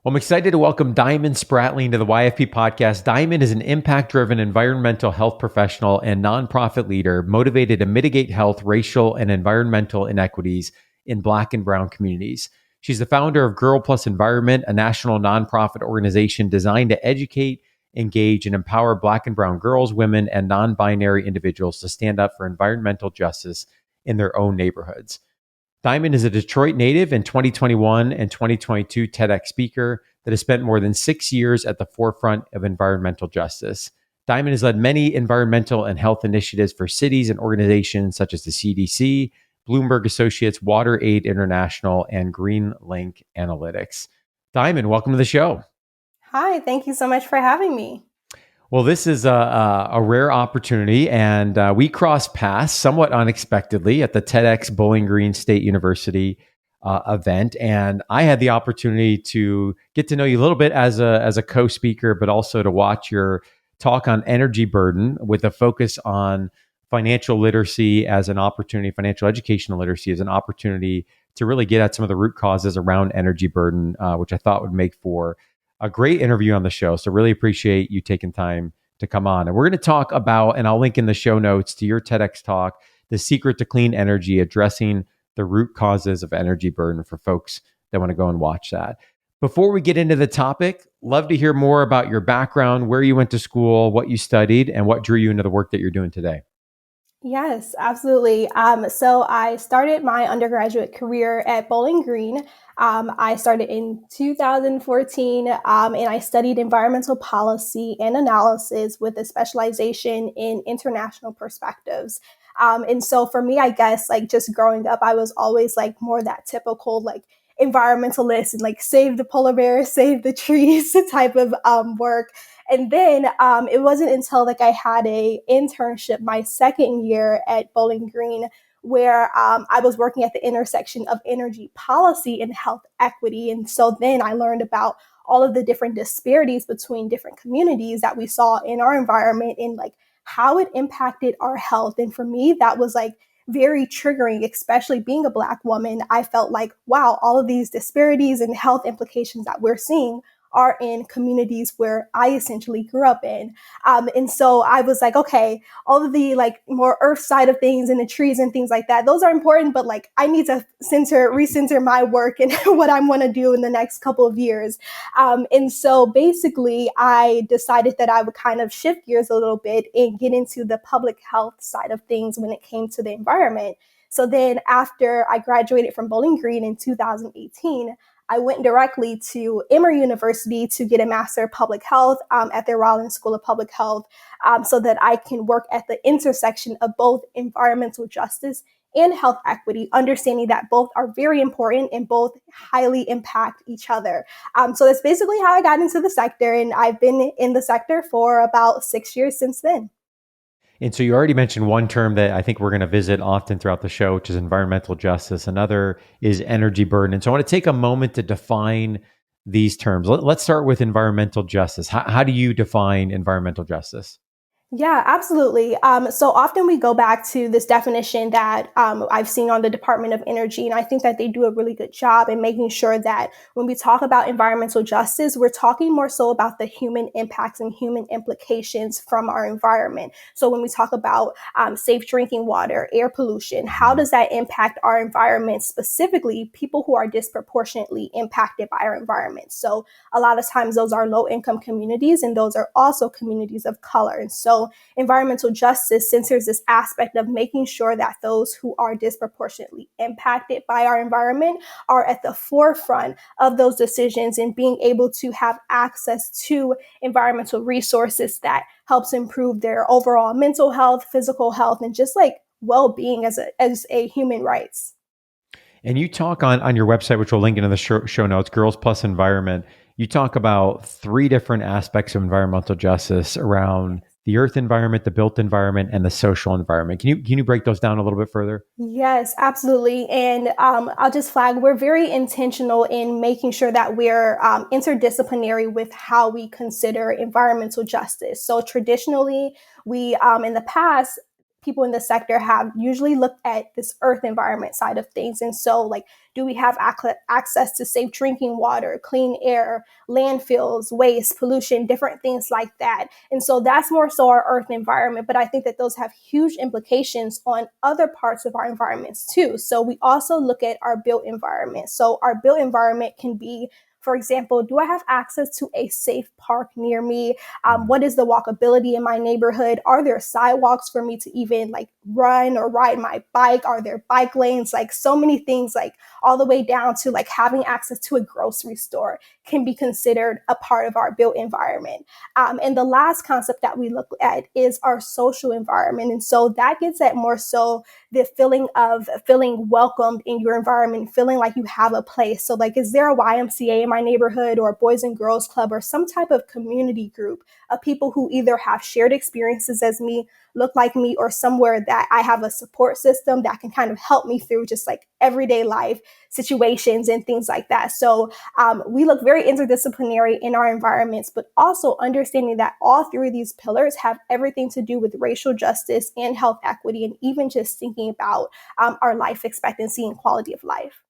Well, I'm excited to welcome Diamond Spratling to the YFP podcast. Diamond is an impact-driven environmental health professional and nonprofit leader motivated to mitigate health, racial, and environmental inequities in Black and Brown communities. She's the founder of Girl Plus Environment, a national nonprofit organization designed to educate, engage, and empower Black and Brown girls, women, and non-binary individuals to stand up for environmental justice in their own neighborhoods. Diamond is a Detroit native and 2021 and 2022 TEDx speaker that has spent more than 6 years at the forefront of environmental justice. Diamond has led many environmental and health initiatives for cities and organizations such as the CDC, Bloomberg Associates, WaterAid International, and GreenLink Analytics. Diamond, welcome to the show. Hi, thank you so much for having me. Well, this is a rare opportunity, and we crossed paths somewhat unexpectedly at the TEDx Bowling Green State University event, and I had the opportunity to get to know you a little bit as a co-speaker, but also to watch your talk on energy burden with a focus on financial literacy as an opportunity, financial educational literacy as an opportunity to really get at some of the root causes around energy burden, which I thought would make for a great interview on the show. So really appreciate you taking time to come on. And we're going to talk about, and I'll link in the show notes to your TEDx talk, The Secret to Clean Energy, addressing the root causes of energy burden for folks that want to go and watch that. Before we get into the topic, love to hear more about your background, where you went to school, what you studied, and what drew you into the work that you're doing today. Yes, absolutely. So I started my undergraduate career at Bowling Green. I started in 2014, and I studied environmental policy and analysis with a specialization in international perspectives. And so for me, I guess like just growing up, I was always like more that typical like environmentalist and like save the polar bears, save the trees type of work. And then it wasn't until like I had a internship my second year at Bowling Green where I was working at the intersection of energy policy and health equity. And so then I learned about all of the different disparities between different communities that we saw in our environment and like how it impacted our health. And for me, that was like very triggering, especially being a Black woman. I felt like, wow, all of these disparities and health implications that we're seeing are in communities where I essentially grew up in. And so I was like, okay, all of the like more earth side of things and the trees and things like that, those are important, but like I need to recenter my work and what I want to do in the next couple of years. And so basically I decided that I would kind of shift gears a little bit and get into the public health side of things when it came to the environment. So then after I graduated from Bowling Green in 2018, I went directly to Emory University to get a Master of Public Health at the Rollins School of Public Health so that I can work at the intersection of both environmental justice and health equity, understanding that both are very important and both highly impact each other. So that's basically how I got into the sector, and I've been in the sector for about 6 years since then. And so you already mentioned one term that I think we're going to visit often throughout the show, which is environmental justice. Another is energy burden. And so I want to take a moment to define these terms. Let's start with environmental justice. How do you define environmental justice? Yeah, absolutely. So often we go back to this definition that I've seen on the Department of Energy, and I think that they do a really good job in making sure that when we talk about environmental justice, we're talking more so about the human impacts and human implications from our environment. So when we talk about safe drinking water, air pollution, how does that impact our environment, specifically people who are disproportionately impacted by our environment? So a lot of times those are low income communities, and those are also communities of color. And so environmental justice centers this aspect of making sure that those who are disproportionately impacted by our environment are at the forefront of those decisions and being able to have access to environmental resources that helps improve their overall mental health, physical health, and just like well-being as a human rights. And you talk on your website, which we'll link into the show notes, Girls Plus Environment. You talk about three different aspects of environmental justice around the earth environment, the built environment, and the social environment. Can you break those down a little bit further? Yes, absolutely. And I'll just flag, we're very intentional in making sure that we're interdisciplinary with how we consider environmental justice. So traditionally, we, in the past, people in the sector have usually looked at this earth environment side of things. And so like Do we have access to safe drinking water, clean air, landfills, waste, pollution, different things like that? And so that's more so our earth environment. But I think that those have huge implications on other parts of our environments too. So we also look at our built environment. So our built environment can be, for example, do I have access to a safe park near me? What is the walkability in my neighborhood? Are there sidewalks for me to even like run or ride my bike? Are there bike lanes? Like so many things, like all the way down to like having access to a grocery store can be considered a part of our built environment. And the last concept that we look at is our social environment. And so that gets at more so the feeling of feeling welcomed in your environment, feeling like you have a place. So like, is there a YMCA in my neighborhood or a Boys and Girls Club or some type of community group of people who either have shared experiences as me, look like me, or somewhere that I have a support system that can kind of help me through just like everyday life situations and things like that. So we look very interdisciplinary in our environments, but also understanding that all three of these pillars have everything to do with racial justice and health equity, and even just thinking about our life expectancy and quality of life.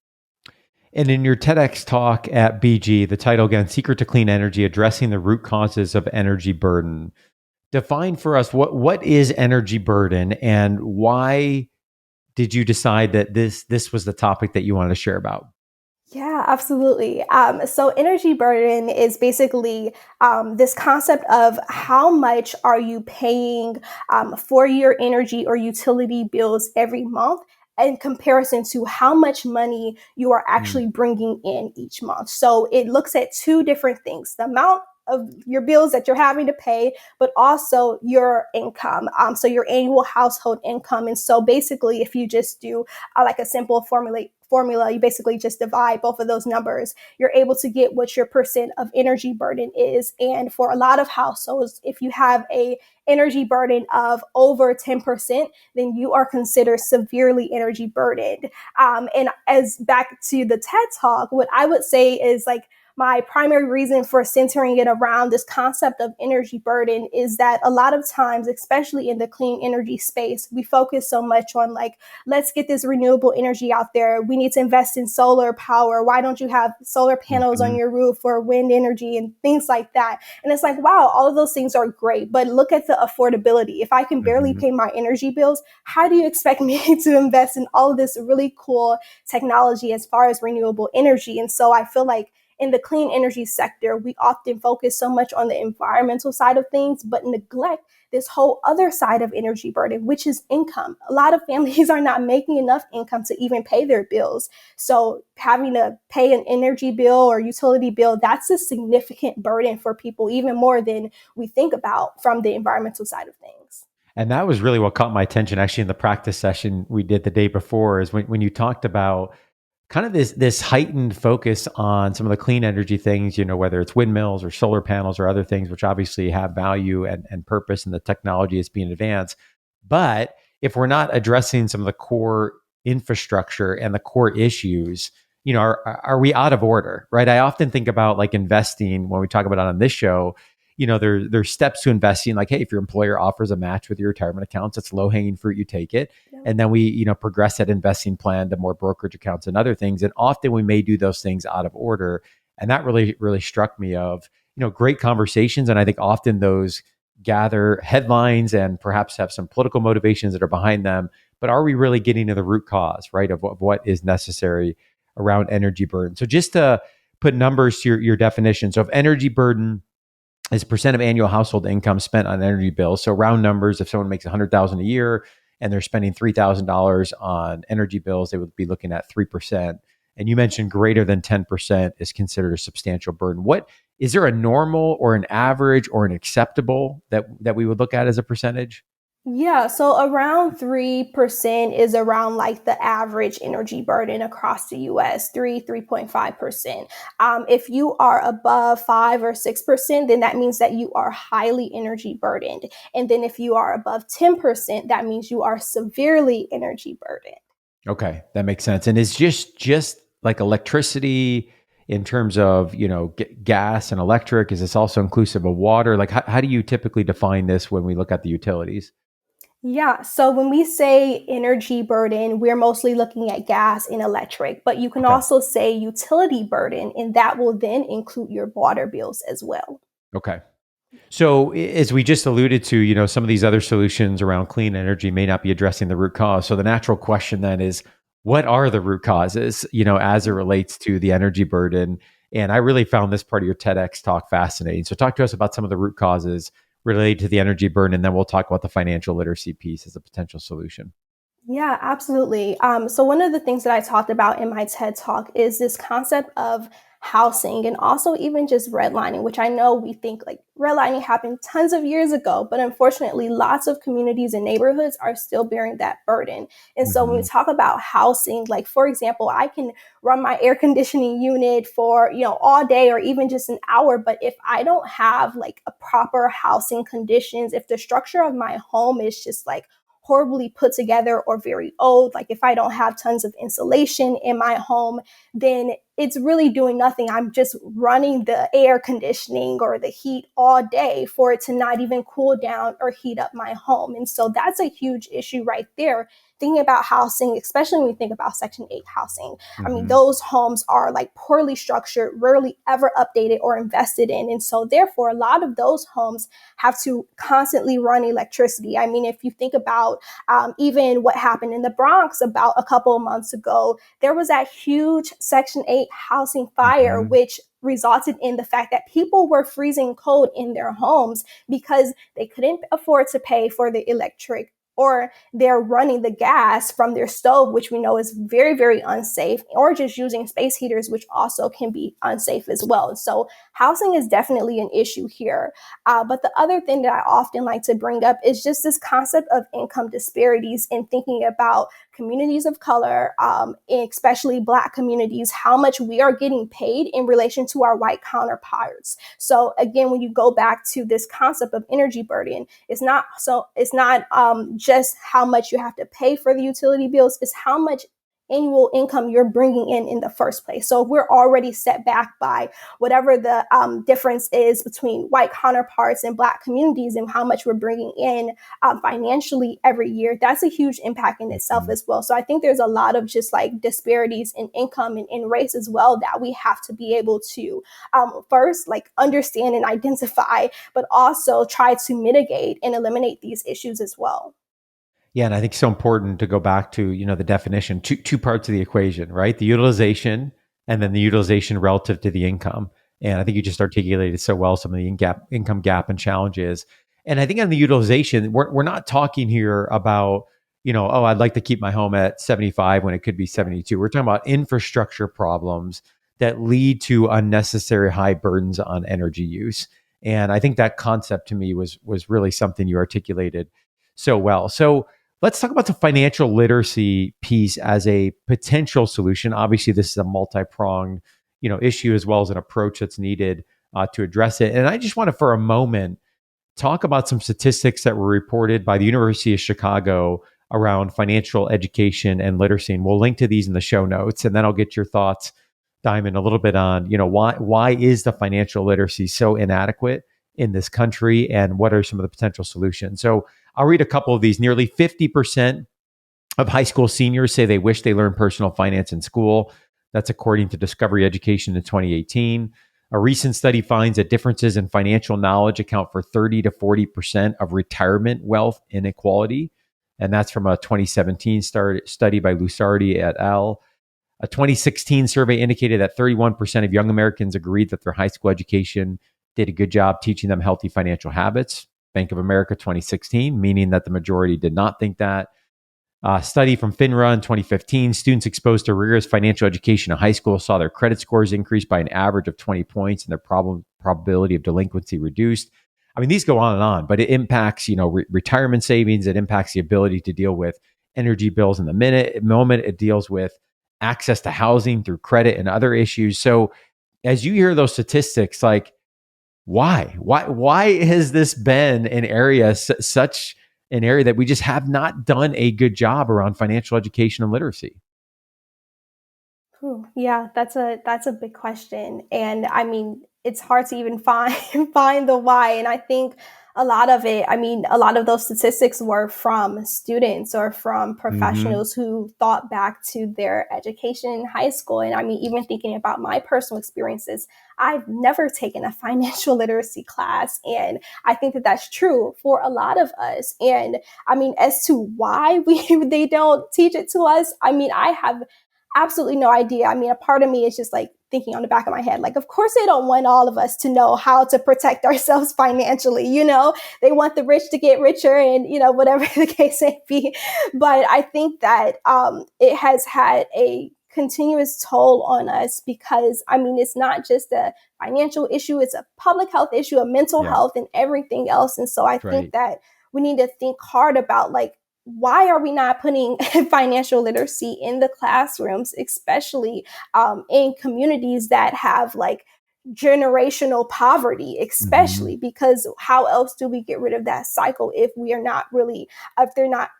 And in your TEDx talk at BG, the title again, Secret to Clean Energy, Addressing the Root Causes of Energy Burden. Define for us what is energy burden, and why did you decide that this was the topic that you wanted to share about? Yeah, absolutely. So energy burden is basically this concept of how much are you paying for your energy or utility bills every month in comparison to how much money you are Mm. actually bringing in each month. So it looks at two different things: the amount of your bills that you're having to pay, but also your income. So your annual household income. And so basically, if you just do like a simple formula, you basically just divide both of those numbers, you're able to get what your percent of energy burden is. And for a lot of households, if you have a energy burden of over 10%, then you are considered severely energy burdened. And as back to the TED Talk, what I would say is like, my primary reason for centering it around this concept of energy burden is that a lot of times, especially in the clean energy space, we focus so much on like, let's get this renewable energy out there. We need to invest in solar power. Why don't you have solar panels on Mhm. your roof or wind energy and things like that? And it's like, wow, all of those things are great, but look at the affordability. If I can barely Mhm. pay my energy bills, how do you expect me to invest in all of this really cool technology as far as renewable energy? And so I feel like in the clean energy sector, we often focus so much on the environmental side of things, but neglect this whole other side of energy burden, which is income. A lot of families are not making enough income to even pay their bills. So having to pay an energy bill or utility bill, that's a significant burden for people, even more than we think about from the environmental side of things. And that was really what caught my attention actually in the practice session we did the day before, is when you talked about kind of this heightened focus on some of the clean energy things, whether it's windmills or solar panels or other things, which obviously have value and purpose, and the technology is being advanced. But if we're not addressing some of the core infrastructure and the core issues, are we out of order, right? I often think about like investing when we talk about it on this show. There's steps to investing, like, hey, if your employer offers a match with your retirement accounts, it's low hanging fruit, you take it. Yeah. And then we progress that investing plan to more brokerage accounts and other things, and often we may do those things out of order. And that really struck me of great conversations, and I think often those gather headlines and perhaps have some political motivations that are behind them, but are we really getting to the root cause, right, of what is necessary around energy burden? So just to put numbers to your definition, so if energy burden is percent of annual household income spent on energy bills. So round numbers, if someone makes $100,000 a year and they're spending $3,000 on energy bills, they would be looking at 3%. And you mentioned greater than 10% is considered a substantial burden. What is there a normal or an average or an acceptable that we would look at as a percentage? Yeah, so around 3% is around like the average energy burden across the US, 3.5%. If you are above 5 or 6%, then that means that you are highly energy burdened. And then if you are above 10%, that means you are severely energy burdened. Okay, that makes sense. And it's just like electricity in terms of gas and electric. Is this also inclusive of water? Like how do you typically define this when we look at the utilities? Yeah. So when we say energy burden, we're mostly looking at gas and electric, but you can Okay. also say utility burden, and that will then include your water bills as well. Okay. So, as we just alluded to, some of these other solutions around clean energy may not be addressing the root cause. So, the natural question then is, what are the root causes, as it relates to the energy burden? And I really found this part of your TEDx talk fascinating. So, talk to us about some of the root causes related to the energy burden, and then we'll talk about the financial literacy piece as a potential solution. Yeah, absolutely. So one of the things that I talked about in my TED talk is this concept of housing and also even just redlining, which I know we think like redlining happened tons of years ago, but unfortunately, lots of communities and neighborhoods are still bearing that burden. And so when we Hmm. talk about housing, like for example, I can run my air conditioning unit for, all day or even just an hour, but if I don't have like a proper housing conditions, if the structure of my home is just like horribly put together or very old, like if I don't have tons of insulation in my home, then it's really doing nothing. I'm just running the air conditioning or the heat all day for it to not even cool down or heat up my home. And so that's a huge issue right there. Thinking about housing, especially when we think about Section 8 housing, I mean, Hmm. those homes are like poorly structured, rarely ever updated or invested in. And so, therefore, a lot of those homes have to constantly run electricity. I mean, if you think about even what happened in the Bronx about a couple of months ago, there was that huge Section 8 housing fire, Hmm. which resulted in the fact that people were freezing cold in their homes because they couldn't afford to pay for the electric or they're running the gas from their stove, which we know is very, very unsafe, or just using space heaters, which also can be unsafe as well. So housing is definitely an issue here. But the other thing that I often like to bring up is just this concept of income disparities and thinking about communities of color, especially Black communities, how much we are getting paid in relation to our white counterparts. So again, when you go back to this concept of energy burden, it's not just how much you have to pay for the utility bills, it's how much annual income you're bringing in the first place. So if we're already set back by whatever the difference is between white counterparts and Black communities and how much we're bringing in financially every year, that's a huge impact in itself Hmm. as well. So I think there's a lot of just like disparities in income and in race as well that we have to be able to first like understand and identify, but also try to mitigate and eliminate these issues as well. Yeah, and I think it's so important to go back to the definition, two parts of the equation, right? The utilization and then the utilization relative to the income. And I think you just articulated so well some of the income gap and challenges. And I think on the utilization, we're not talking here about oh, I'd like to keep my home at 75 when it could be 72. We're talking about infrastructure problems that lead to unnecessary high burdens on energy use. And I think that concept to me was really something you articulated so well. So let's talk about the financial literacy piece as a potential solution. Obviously, this is a multi-pronged, issue as well as an approach that's needed to address it. And I just want to, for a moment, talk about some statistics that were reported by the University of Chicago around financial education and literacy. And we'll link to these in the show notes, and then I'll get your thoughts, Diamond, a little bit on, why is the financial literacy so inadequate in this country, and what are some of the potential solutions? So I'll read a couple of these. Nearly 50% of high school seniors say they wish they learned personal finance in school. That's according to Discovery Education in 2018. A recent study finds that differences in financial knowledge account for 30 to 40% of retirement wealth inequality. And that's from a 2017 study by Lusardi et al. A 2016 survey indicated that 31% of young Americans agreed that their high school education did a good job teaching them healthy financial habits. Bank of America 2016, meaning that the majority did not think that. Study from FINRA in 2015, students exposed to rigorous financial education in high school saw their credit scores increase by an average of 20 points and their probability of delinquency reduced. I mean, these go on and on, but it impacts, retirement savings. It impacts the ability to deal with energy bills in the moment. It deals with access to housing through credit and other issues. So as you hear those statistics, like why has this been an area such an area that we just have not done a good job around financial education and literacy? Yeah, that's a big question, and I mean, it's hard to even find find the why. And I think a lot of it, I mean, a lot of those statistics were from students or from Hmm. professionals who thought back to their education in high school. And I mean, even thinking about my personal experiences, I've never taken a financial literacy class. And I think that that's true for a lot of us. And I mean, as to why they don't teach it to us, I mean, I have absolutely no idea. I mean, a part of me is just like thinking on the back of my head, like, of course, they don't want all of us to know how to protect ourselves financially. They want the rich to get richer and, whatever the case may be. But I think that it has had a continuous toll on us because, I mean, it's not just a financial issue, it's a public health issue, a mental Yeah, health, and everything else. And so I think right. that we need to think hard about, like, why are we not putting financial literacy in the classrooms, especially in communities that have like generational poverty, Hmm. especially because how else do we get rid of that cycle if we are not really, if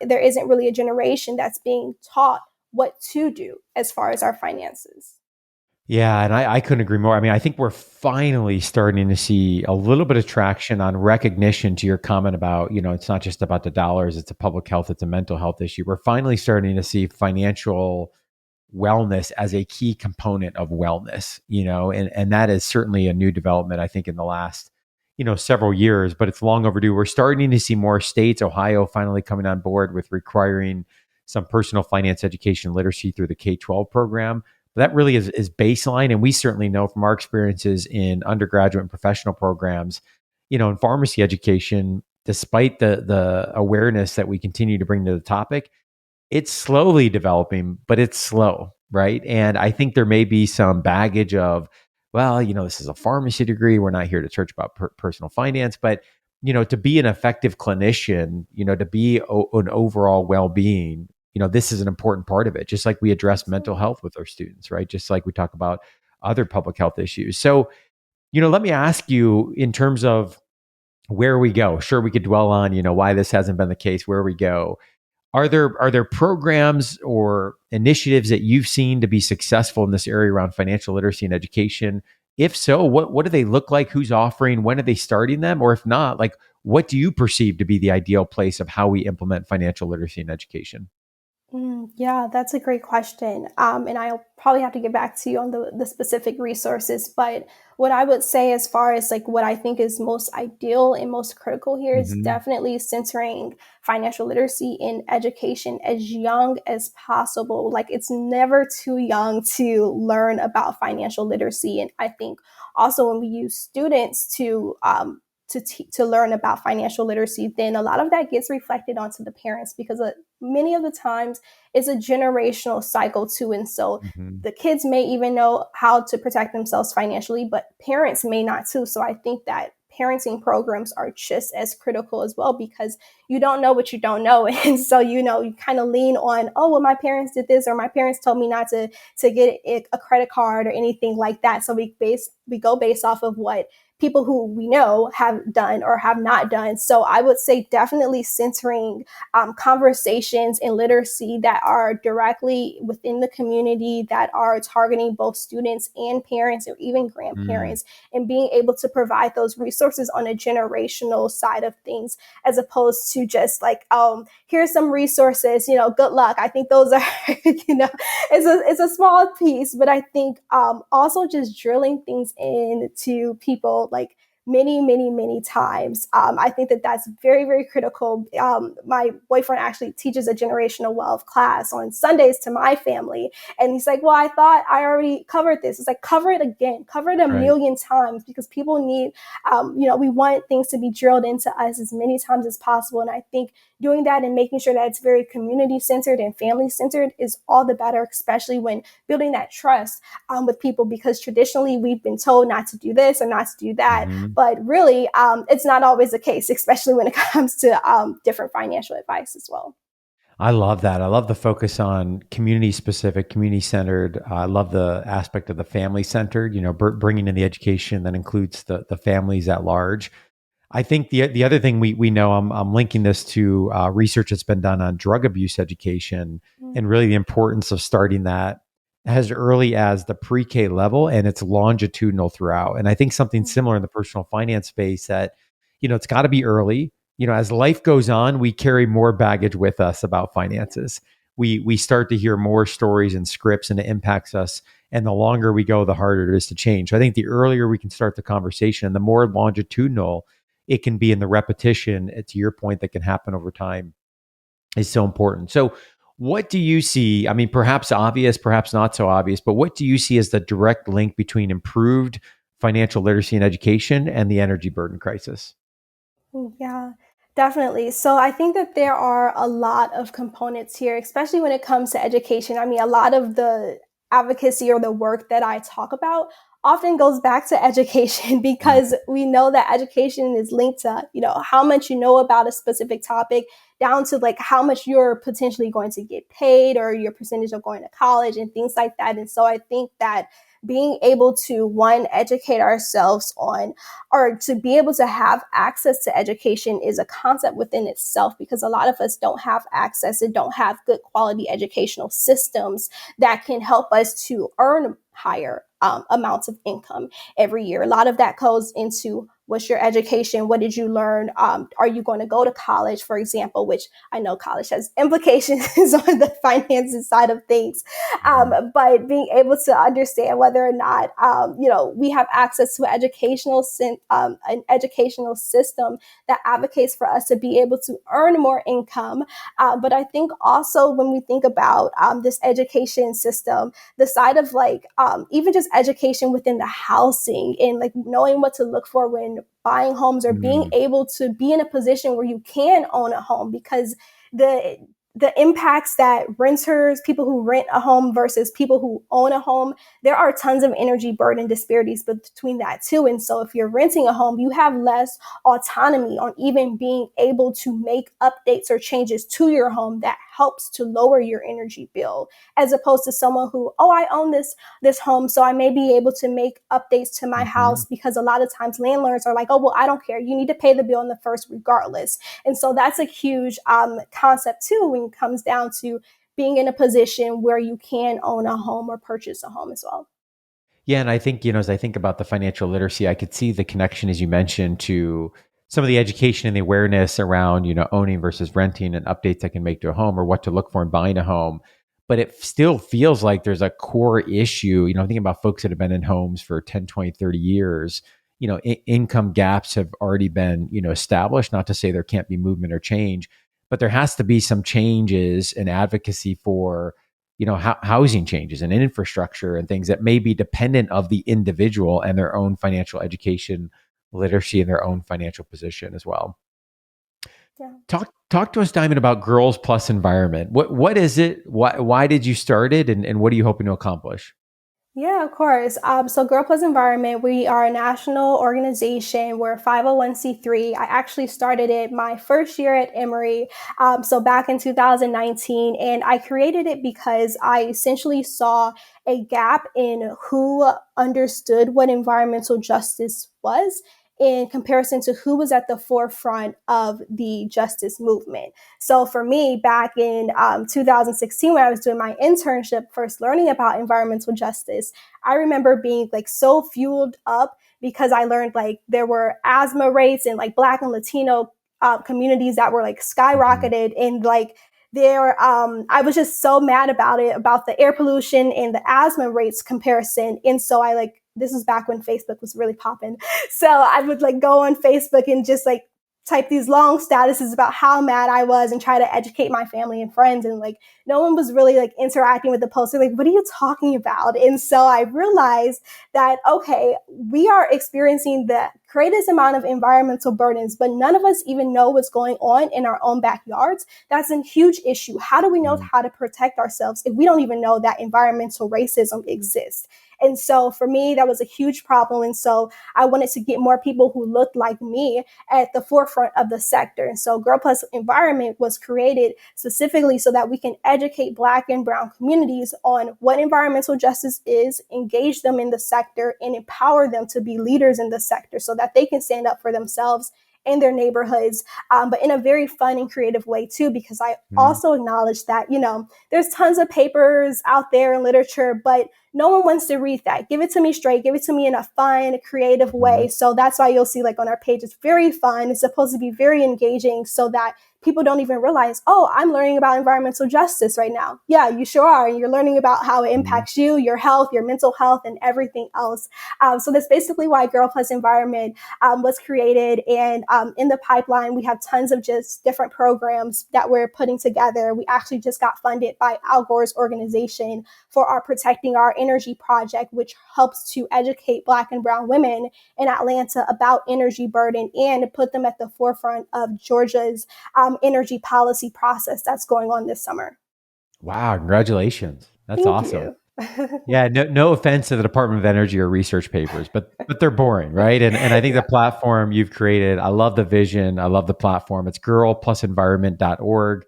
there isn't really a generation that's being taught what to do as far as our finances. Yeah, and I couldn't agree more. I mean, I think we're finally starting to see a little bit of traction on recognition to your comment about, it's not just about the dollars, it's a public health, it's a mental health issue. We're finally starting to see financial wellness as a key component of wellness, and that is certainly a new development, I think, in the last, several years, but it's long overdue. We're starting to see more states, Ohio finally coming on board with requiring some personal finance education literacy through the K-12 program. But that really is baseline. And we certainly know from our experiences in undergraduate and professional programs, in pharmacy education, despite the awareness that we continue to bring to the topic, it's slowly developing, but it's slow, right? And I think there may be some baggage of, well, this is a pharmacy degree. We're not here to church about personal finance, but to be an effective clinician, to be an overall well-being, this is an important part of it. Just like we address mental Absolutely. health with our students, right? Just like we talk about other public health issues. So, let me ask you in terms of where we go. Sure, we could dwell on, why this hasn't been the case, where we go. Are there programs or initiatives that you've seen to be successful in this area around financial literacy and education? If so, what do they look like? Who's offering? When are they starting them? Or if not, like, what do you perceive to be the ideal place of how we implement financial literacy and education? Yeah, that's a great question. And I'll probably have to get back to you on the specific resources. But what I would say, as far as like what I think is most ideal and most critical here, is Hmm. definitely centering financial literacy in education as young as possible. Like, it's never too young to learn about financial literacy. And I think also when we use students to learn about financial literacy, then a lot of that gets reflected onto the parents because many of the times it's a generational cycle too. And so Hmm. the kids may even know how to protect themselves financially, but parents may not too. So I think that parenting programs are just as critical as well because you don't know what you don't know. And so, you kind of lean on, oh, well, my parents did this, or my parents told me not to get a credit card or anything like that. So we go based off of what people who we know have done or have not done. So I would say definitely centering conversations and literacy that are directly within the community, that are targeting both students and parents or even Mm. grandparents, and being able to provide those resources on a generational side of things, as opposed to just like, here's some resources, good luck. I think those are, it's a small piece, but I think also just drilling things into people like many, many, many times. I think that that's very, very critical. My boyfriend actually teaches a generational wealth class on Sundays to my family. And he's like, well, I thought I already covered this. It's like, cover it again, cover it a Right. million times because people need, we want things to be drilled into us as many times as possible. And I think doing that and making sure that it's very community centered and family centered is all the better, especially when building that trust with people, because traditionally we've been told not to do this or not to do that. Hmm. But really, it's not always the case, especially when it comes to different financial advice as well. I love that. I love the focus on community specific, community centered. I love the aspect of the family centered, bringing in the education that includes the families at large. I think the other thing we know, I'm linking this to research that's been done on drug abuse education Mm, and really the importance of starting that as early as the pre-K level, and it's longitudinal throughout. And I think something mm, similar in the personal finance space, that it's got to be early. As life goes on, we carry more baggage with us about finances. We start to hear more stories and scripts, and it impacts us. And the longer we go, the harder it is to change. So I think the earlier we can start the conversation and the more longitudinal it can be in the repetition, to your point, that can happen over time is so important. So, what do you see? I mean, perhaps obvious, perhaps not so obvious, but what do you see as the direct link between improved financial literacy and education and the energy burden crisis? Yeah, definitely. So I think that there are a lot of components here, especially when it comes to education. I mean, a lot of the advocacy or the work that I talk about often goes back to education because we know that education is linked to, how much you know about a specific topic down to like how much you're potentially going to get paid or your percentage of going to college and things like that. And so I think that being able to one educate ourselves on or to be able to have access to education is a concept within itself because a lot of us don't have access and don't have good quality educational systems that can help us to earn higher amounts of income every year. A lot of that goes into what's your education? What did you learn? Are you going to go to college, for example, which I know college has implications on the finances side of things. But being able to understand whether or not, we have access to an educational system that advocates for us to be able to earn more income. But I think also when we think about this education system, the side of like even just education within the housing and like knowing what to look for when buying homes or being Mm. able to be in a position where you can own a home because the the impacts that renters, people who rent a home versus people who own a home, there are tons of energy burden disparities between that too. And so if you're renting a home, you have less autonomy on even being able to make updates or changes to your home that helps to lower your energy bill, as opposed to someone who, oh, I own this home, so I may be able to make updates to my Mhm. house because a lot of times landlords are like, oh, well, I don't care. You need to pay the bill in the first regardless. And so that's a huge concept too when it comes down to being in a position where you can own a home or purchase a home as well. Yeah, and I think, as I think about the financial literacy, I could see the connection, as you mentioned, to some of the education and the awareness around, owning versus renting and updates I can make to a home or what to look for in buying a home. But it still feels like there's a core issue, thinking about folks that have been in homes for 10, 20, 30 years, income gaps have already been, established, not to say there can't be movement or change, but there has to be some changes in advocacy for housing changes and infrastructure and things that may be dependent of the individual and their own financial education, literacy, and their own financial position as well. Yeah. Talk to us, Diamond, about Girls Plus Environment. What is it? Why did you start it, and what are you hoping to accomplish? Yeah, of course. So Girl Plus Environment, we are a national organization. We're 501(c)(3). I actually started it my first year at Emory, so back in 2019. And I created it because I essentially saw a gap in who understood what environmental justice was in comparison to who was at the forefront of the justice movement. So for me, back in 2016, when I was doing my internship, first learning about environmental justice, I remember being like so fueled up because I learned like there were asthma rates in like Black and Latino communities that were like Mhm. skyrocketed, and like there I was just so mad about it, about the air pollution and the asthma rates comparison. And so I like, this is back when Facebook was really popping, so I would like go on Facebook and just like type these long statuses about how mad I was and try to educate my family and friends. And like, no one was really like interacting with the post. They're like, what are you talking about? And so I realized that, okay, we are experiencing the greatest amount of environmental burdens, but none of us even know what's going on in our own backyards. That's a huge issue. How do we know Mm. how to protect ourselves if we don't even know that environmental racism exists? And so for me, that was a huge problem. And so I wanted to get more people who looked like me at the forefront of the sector. And so Girl Plus Environment was created specifically so that we can educate Black and Brown communities on what environmental justice is, engage them in the sector, and empower them to be leaders in the sector so that they can stand up for themselves in their neighborhoods, but in a very fun and creative way too, because I Mm. also acknowledge that, there's tons of papers out there in literature, but No one wants to read that. Give it to me straight. Give it to me in a fun, creative way. So that's why you'll see like on our page, it's very fun. It's supposed to be very engaging so that people don't even realize, oh, I'm learning about environmental justice right now. Yeah, you sure are. And you're learning about how it impacts you, your health, your mental health, and everything else. So that's basically why Girl Plus Environment was created. And in the pipeline, we have tons of just different programs that we're putting together. We actually just got funded by Al Gore's organization for our Protecting Our Energy project, which helps to educate Black and Brown women in Atlanta about energy burden and put them at the forefront of Georgia's energy policy process that's going on this summer. Wow, congratulations. That's Thank awesome. you. Yeah, no offense to the Department of Energy or research papers, but they're boring, right? And I think the platform you've created, I love the vision, I love the platform. It's girlplusenvironment.org.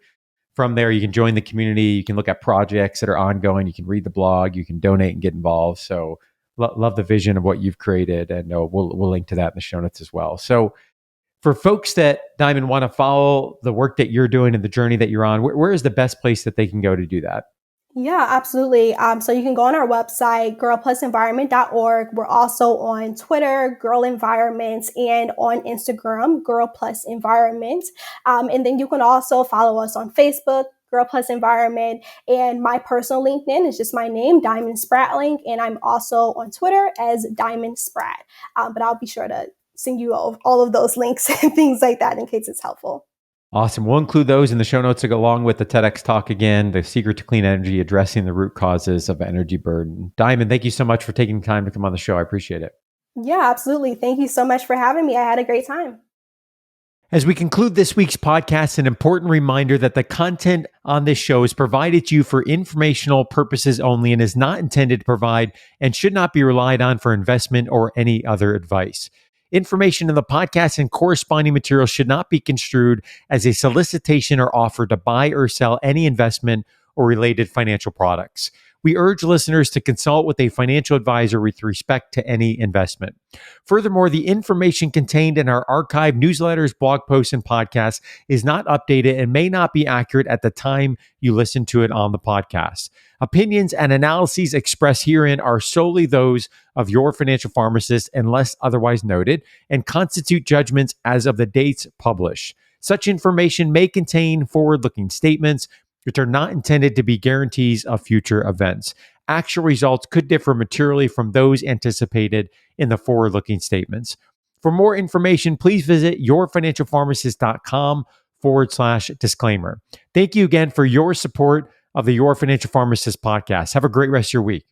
From there, you can join the community, you can look at projects that are ongoing, you can read the blog, you can donate and get involved. So love the vision of what you've created, and we'll link to that in the show notes as well. So for folks that, Diamond, want to follow the work that you're doing and the journey that you're on, where is the best place that they can go to do that? Yeah, absolutely. So you can go on our website, girlplusenvironment.org. We're also on Twitter, Girl Environment, and on Instagram, Girl Plus Environment. And then you can also follow us on Facebook, Girl Plus Environment. And my personal LinkedIn is just my name, Diamond Spratling. And I'm also on Twitter as Diamond Sprat. But I'll be sure to send you all of those links and things like that in case it's helpful. Awesome. We'll include those in the show notes along with the TEDx talk again, the secret to clean energy, addressing the root causes of energy burden. Diamond, thank you so much for taking time to come on the show. I appreciate it. Yeah, absolutely. Thank you so much for having me. I had a great time. As we conclude this week's podcast, an important reminder that the content on this show is provided to you for informational purposes only and is not intended to provide and should not be relied on for investment or any other advice. Information in the podcast and corresponding material should not be construed as a solicitation or offer to buy or sell any investment or related financial products. We urge listeners to consult with a financial advisor with respect to any investment. Furthermore, the information contained in our archived newsletters, blog posts, and podcasts is not updated and may not be accurate at the time you listen to it on the podcast. Opinions and analyses expressed herein are solely those of your financial pharmacist unless otherwise noted and constitute judgments as of the dates published. Such information may contain forward-looking statements which are not intended to be guarantees of future events. Actual results could differ materially from those anticipated in the forward-looking statements. For more information, please visit yourfinancialpharmacist.com/disclaimer. Thank you again for your support of the Your Financial Pharmacist podcast. Have a great rest of your week.